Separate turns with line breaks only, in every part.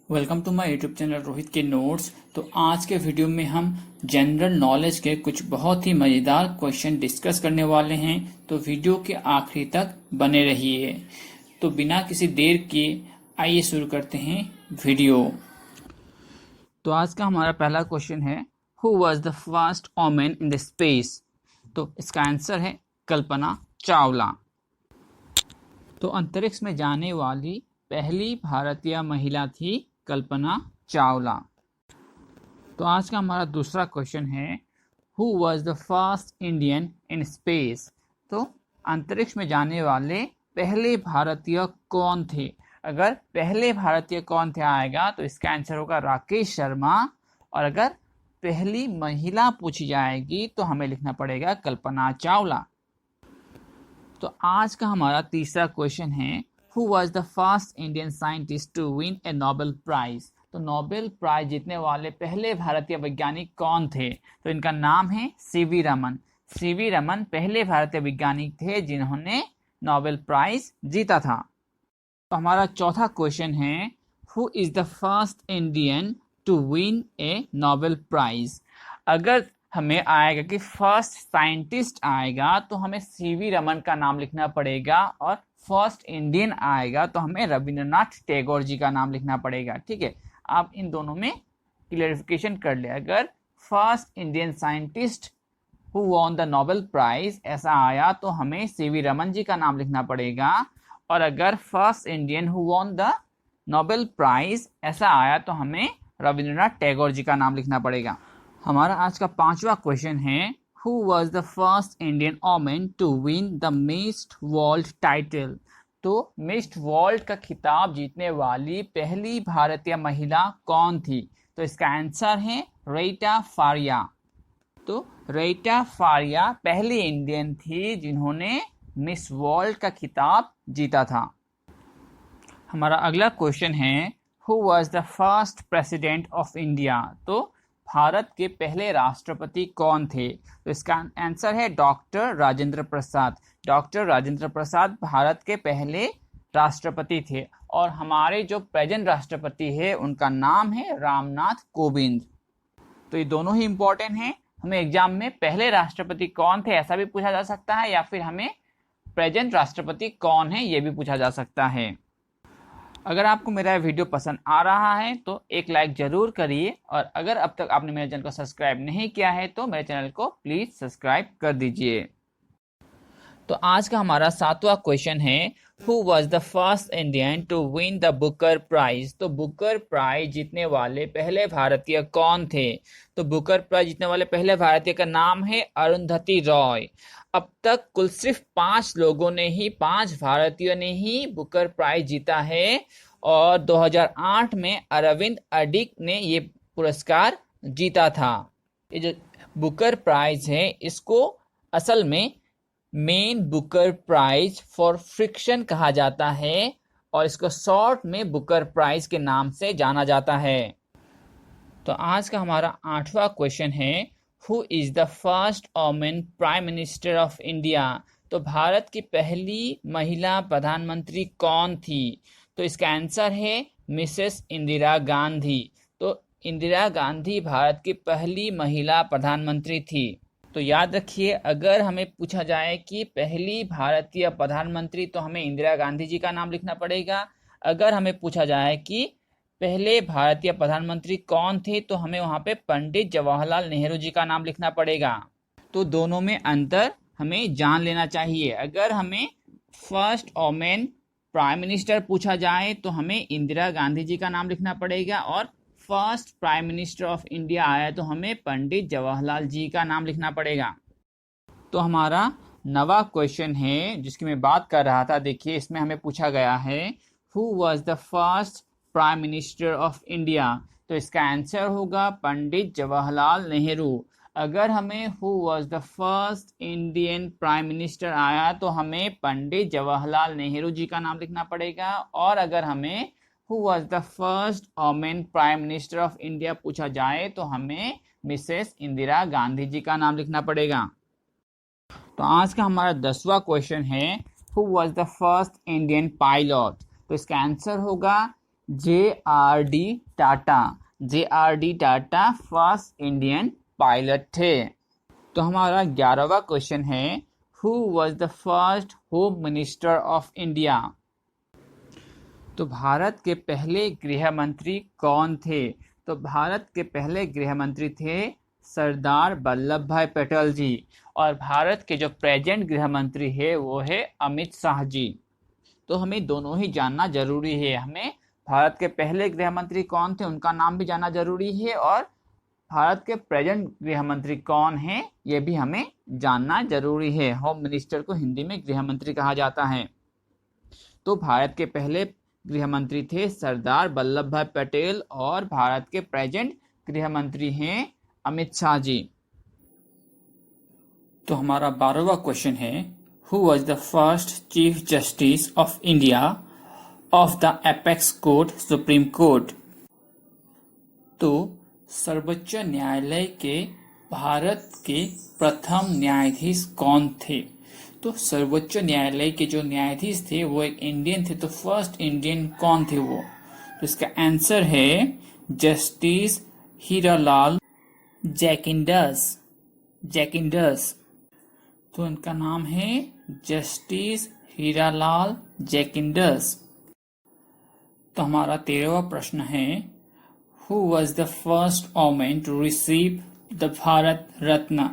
Welcome to my YouTube channel Rohit के notes. तो आज के वीडियो में हम जनरल नॉलेज के कुछ बहुत ही मज़ेदार क्वेश्चन डिस्कस करने वाले हैं, तो वीडियो के आखिरी तक बने रहिए। तो बिना किसी देर के आइए शुरू करते हैं वीडियो। तो आज का हमारा पहला क्वेश्चन है, who was the first woman in the space. तो इसका आंसर है कल्पना चावला। तो अंतरिक्ष में जाने वाली पहली भारतीय महिला थी कल्पना चावला। तो आज का हमारा दूसरा क्वेश्चन है, who was the first Indian in space. तो अंतरिक्ष में जाने वाले पहले भारतीय कौन थे। अगर पहले भारतीय कौन थे आएगा तो इसका आंसर होगा राकेश शर्मा, और अगर पहली महिला पूछी जाएगी तो हमें लिखना पड़ेगा कल्पना चावला। तो आज का हमारा तीसरा क्वेश्चन है, who was the first Indian scientist to win a Nobel prize. तो नोबेल प्राइज जीतने वाले पहले भारतीय वैज्ञानिक कौन थे। तो इनका नाम है सीवी रमन। सीवी रमन पहले भारतीय वैज्ञानिक थे जिन्होंने नोबेल प्राइज जीता था। तो हमारा चौथा क्वेश्चन है, who is the first Indian to win a Nobel prize. अगर हमें आएगा कि फर्स्ट साइंटिस्ट आएगा तो हमें सीवी रमन का नाम लिखना पड़ेगा, और फर्स्ट इंडियन आएगा तो हमें रविंद्रनाथ टैगोर जी का नाम लिखना पड़ेगा। ठीक है, आप इन दोनों में क्लियरिफिकेशन कर ले। अगर first Indian scientist who won the Nobel prize ऐसा आया तो हमें सीवी रमन जी का नाम लिखना पड़ेगा, और अगर first Indian who won the Nobel prize ऐसा आया तो हमें रविंद्रनाथ टैगोर जी का नाम लिखना पड़ेगा। हमारा आज का पांचवा क्वेश्चन है, who was the first Indian woman to win the Miss World title. तो मिस वर्ल्ड का खिताब जीतने वाली पहली भारतीय महिला कौन थी। तो इसका आंसर है रीटा फारिया। तो रीटा फारिया पहली इंडियन थी जिन्होंने मिस वर्ल्ड का खिताब जीता था। हमारा अगला क्वेश्चन है, who was the first president of India. तो भारत के पहले राष्ट्रपति कौन थे। तो इसका आंसर है डॉक्टर राजेंद्र प्रसाद। डॉक्टर राजेंद्र प्रसाद भारत के पहले राष्ट्रपति थे, और हमारे जो प्रेजेंट राष्ट्रपति है उनका नाम है रामनाथ कोविंद। तो ये दोनों ही इम्पोर्टेंट हैं। हमें एग्जाम में पहले राष्ट्रपति कौन थे ऐसा भी पूछा जा सकता है, या फिर हमें प्रेजेंट राष्ट्रपति कौन है ये भी पूछा जा सकता है। अगर आपको मेरा वीडियो पसंद आ रहा है तो एक लाइक जरूर करिए, और अगर अब तक आपने मेरे चैनल को सब्सक्राइब नहीं किया है तो मेरे चैनल को प्लीज सब्सक्राइब कर दीजिए। तो आज का हमारा सातवां क्वेश्चन है, who was the first Indian to win the Booker prize. तो बुकर प्राइज जीतने वाले पहले भारतीय कौन थे। तो बुकर प्राइज जीतने वाले पहले भारतीय का नाम है अरुंधति रॉय। अब तक कुल सिर्फ 5 लोगों ने ही, 5 भारतीयों ने ही बुकर प्राइज जीता है, और 2008 में अरविंद अडिग ने ये पुरस्कार जीता था। ये जो बुकर प्राइज है इसको असल में Man Booker prize for friction कहा जाता है, और इसको शॉर्ट में बुकर प्राइज के नाम से जाना जाता है। तो आज का हमारा 8वां क्वेश्चन है, who is the first woman prime minister of India. तो भारत की पहली महिला प्रधानमंत्री कौन थी। तो इसका आंसर है मिसेस इंदिरा गांधी। तो इंदिरा गांधी भारत की पहली महिला प्रधानमंत्री थी। तो याद रखिए, अगर हमें पूछा जाए कि पहली भारतीय प्रधानमंत्री तो हमें इंदिरा गांधी जी का नाम लिखना पड़ेगा। अगर हमें पूछा जाए कि पहले भारतीय प्रधानमंत्री कौन थे तो हमें वहाँ पे पंडित जवाहरलाल नेहरू जी का नाम लिखना पड़ेगा। तो दोनों में अंतर हमें जान लेना चाहिए। अगर हमें फर्स्ट वुमेन प्राइम मिनिस्टर पूछा जाए तो हमें इंदिरा गांधी जी का नाम लिखना पड़ेगा, और first prime minister of India आया तो हमें पंडित जवाहरलाल जी का नाम लिखना पड़ेगा। तो हमारा 9वां क्वेश्चन है जिसकी मैं बात कर रहा था। देखिए, इसमें हमें पूछा गया है, who was the first prime minister of India. तो इसका आंसर होगा पंडित जवाहरलाल नेहरू। अगर हमें who was the first Indian prime minister आया तो हमें पंडित जवाहरलाल नेहरू जी का नाम लिखना पड़ेगा, और अगर हमें who was the first women prime minister of India पूछा जाए तो हमें मिसेस इंदिरा गांधी जी का नाम लिखना पड़ेगा। तो आज का हमारा 10वां क्वेश्चन है, who was the first Indian pilot. तो इसका आंसर होगा JRD Tata. JRD Tata first Indian pilot थे। तो हमारा 11वां क्वेश्चन है, who was the first home minister of India. तो भारत के पहले गृह मंत्री कौन थे। तो भारत के पहले गृह मंत्री थे सरदार वल्लभ भाई पटेल जी, और भारत के जो प्रेजेंट गृह मंत्री है वो है अमित शाह जी। तो हमें दोनों ही जानना जरूरी है। हमें भारत के पहले गृह मंत्री कौन थे उनका नाम भी जानना जरूरी है, और भारत के प्रेजेंट गृह मंत्री कौन है ये भी हमें जानना जरूरी है। होम मिनिस्टर को हिंदी में गृह मंत्री कहा जाता है। तो भारत के पहले गृह मंत्री थे सरदार वल्लभ भाई पटेल, और भारत के प्रेजेंट गृह मंत्री हैं अमित शाह जी। तो हमारा 12वां क्वेश्चन है, who was the first chief justice of India of the apex court supreme court. तो सर्वोच्च न्यायालय के भारत के प्रथम न्यायाधीश कौन थे। तो सर्वोच्च न्यायालय के जो न्यायाधीश थे वो एक इंडियन थे। तो फर्स्ट इंडियन कौन थे वो। तो इसका आंसर है जस्टिस हीरालाल जैकिंडस। तो इनका नाम है जस्टिस हीरालाल जैकिंडस। तो हमारा 13वां प्रश्न है, who was the first women to receive the Bharat Ratna.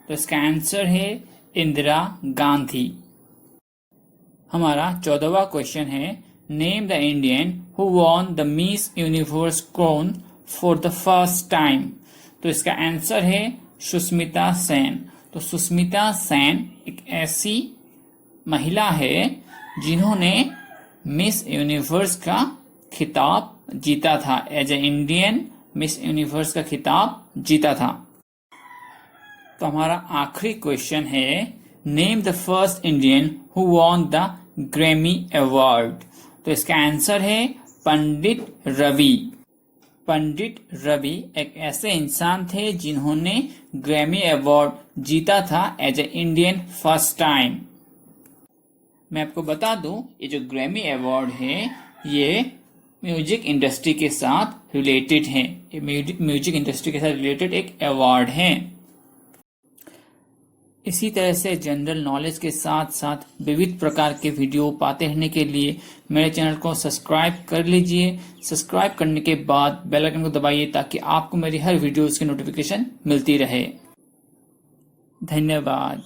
तो इसका आंसर है इंदिरा गांधी। हमारा 14वां क्वेश्चन है, name the Indian who won the Miss Universe crown for the first time. तो इसका आंसर है सुष्मिता सेन। तो सुष्मिता सेन एक ऐसी महिला है जिन्होंने मिस यूनिवर्स का खिताब जीता था। As a Indian Miss Universe का खिताब जीता था। तो हमारा आखिरी क्वेश्चन है, name the first Indian who won the Grammy award. तो इसका आंसर है पंडित रवि। पंडित रवि एक ऐसे इंसान थे जिन्होंने ग्रैमी अवार्ड जीता था as a Indian first time. मैं आपको बता दूं, ये जो ग्रैमी अवार्ड है ये म्यूजिक इंडस्ट्री के साथ रिलेटेड है। ये म्यूजिक इंडस्ट्री के साथ रिलेटेड एक अवार्ड है। इसी तरह से जनरल नॉलेज के साथ साथ विविध प्रकार के वीडियो पाते रहने के लिए मेरे चैनल को सब्सक्राइब कर लीजिए। सब्सक्राइब करने के बाद बेल आइकन को दबाइए ताकि आपको मेरी हर वीडियोस की नोटिफिकेशन मिलती रहे। धन्यवाद।